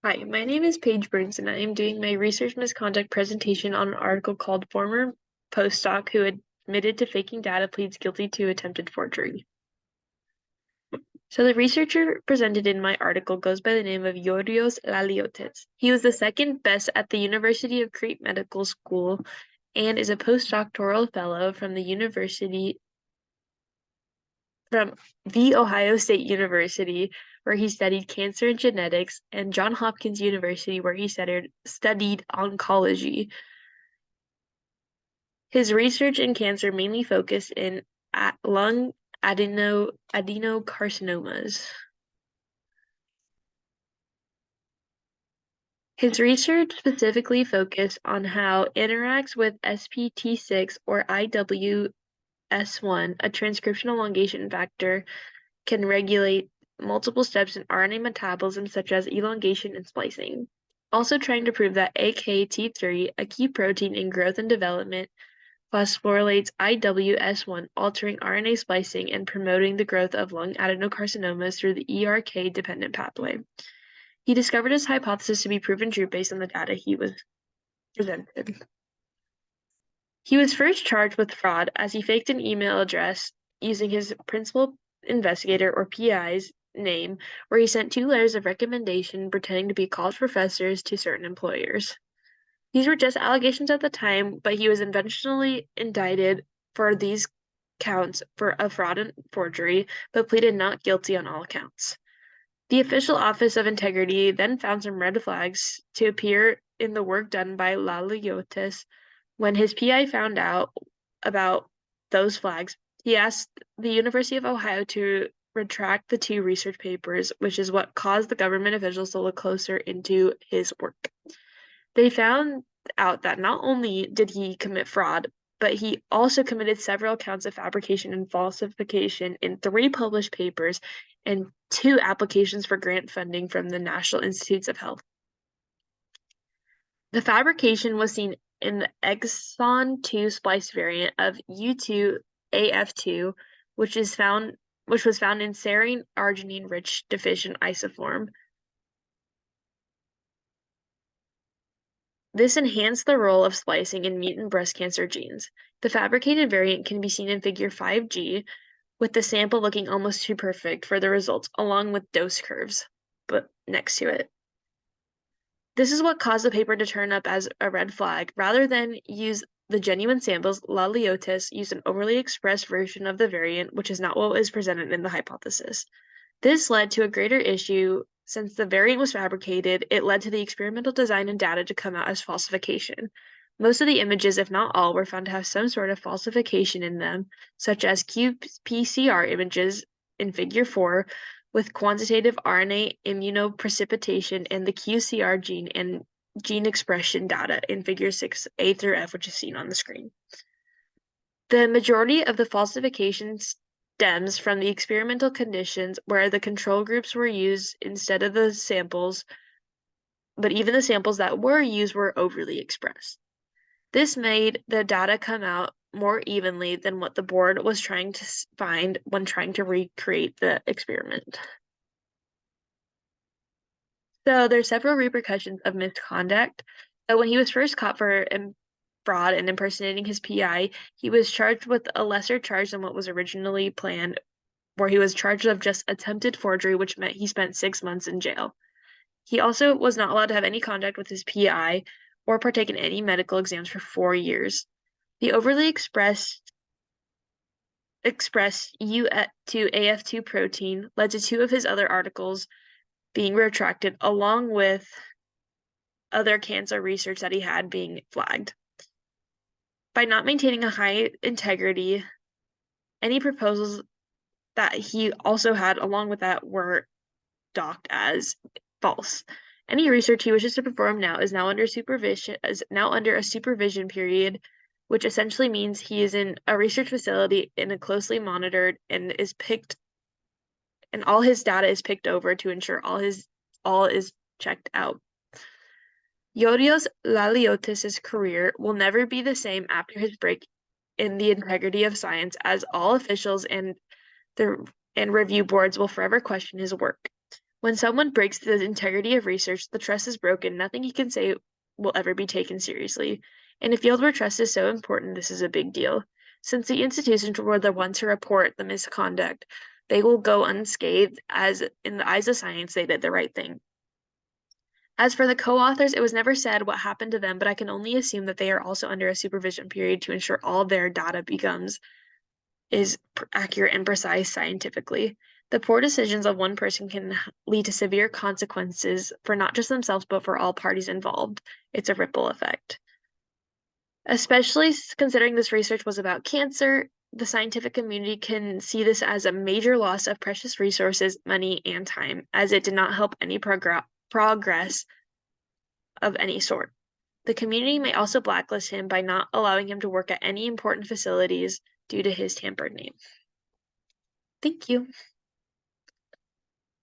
Hi, my name is Paige Burns, and I am doing my research misconduct presentation on an article called Former Postdoc Who Admitted to Faking Data Pleads Guilty to Attempted Forgery. So the researcher presented in my article goes by the name of Yorios Laliotes. He was the second best at the University of Crete Medical School and is a postdoctoral fellow from the Ohio State University, where he studied cancer and genetics, and Johns Hopkins University, where he studied oncology. His research in cancer mainly focused in lung adenocarcinomas. His research specifically focused on how it interacts with SPT6 or IWS1, a transcription elongation factor, can regulate multiple steps in RNA metabolism such as elongation and splicing. Also trying to prove that AKT3, a key protein in growth and development, phosphorylates IWS1, altering RNA splicing and promoting the growth of lung adenocarcinomas through the ERK-dependent pathway. He discovered his hypothesis to be proven true based on the data he was presented. He was first charged with fraud as he faked an email address using his principal investigator or PI's name, where he sent 2 letters of recommendation pretending to be college professors to certain employers. These were just allegations at the time, but he was eventually indicted for these counts for a fraud and forgery, but pleaded not guilty on all accounts. The official Office of Integrity then found some red flags to appear in the work done by Laliotis. When his PI found out about those flags, he asked the University of Ohio to retract the 2 research papers, which is what caused the government officials to look closer into his work. They found out that not only did he commit fraud, but he also committed several counts of fabrication and falsification in 3 published papers and 2 applications for grant funding from the National Institutes of Health. The fabrication was seen in the exon 2 splice variant of U2AF2, which was found in serine arginine-rich deficient isoform. This enhanced the role of splicing in mutant breast cancer genes. The fabricated variant can be seen in figure 5G, with the sample looking almost too perfect for the results, along with dose curves, but next to it. This is what caused the paper to turn up as a red flag. Rather than use the genuine samples, Laliotis used an overly expressed version of the variant, which is not what is presented in the hypothesis. This led to a greater issue. Since the variant was fabricated, it led to the experimental design and data to come out as falsification. Most of the images, if not all, were found to have some sort of falsification in them, such as qPCR images in figure 4, with quantitative RNA immunoprecipitation and the QCR gene and gene expression data in figure 6A through F, which is seen on the screen. The majority of the falsification stems from the experimental conditions where the control groups were used instead of the samples, but even the samples that were used were overly expressed. This made the data come out more evenly than what the board was trying to find when trying to recreate the experiment. So there's several repercussions of misconduct. So when he was first caught for fraud and impersonating his PI, he was charged with a lesser charge than what was originally planned, where he was charged of just attempted forgery, which meant he spent 6 months in jail. He also was not allowed to have any contact with his PI or partake in any medical exams for 4 years. The overly expressed U2AF2 protein led to 2 of his other articles being retracted, along with other cancer research that he had being flagged. By not maintaining a high integrity, any proposals that he also had along with that were docked as false. Any research he wishes to perform now is now under a supervision period, which essentially means he is in a research facility in a closely monitored and all his data is picked over to ensure all is checked out. Yorios Laliotis' career will never be the same after his break in the integrity of science, as all officials and review boards will forever question his work. When someone breaks the integrity of research, the trust is broken. Nothing he can say will ever be taken seriously. In a field where trust is so important, this is a big deal. Since the institutions were the ones who report the misconduct, they will go unscathed, as in the eyes of science, they did the right thing. As for the co-authors, it was never said what happened to them, but I can only assume that they are also under a supervision period to ensure all their data is accurate and precise scientifically. The poor decisions of one person can lead to severe consequences for not just themselves, but for all parties involved. It's a ripple effect. Especially considering this research was about cancer, the scientific community can see this as a major loss of precious resources, money, and time, as it did not help any progress of any sort. The community may also blacklist him by not allowing him to work at any important facilities due to his tampered name. Thank you.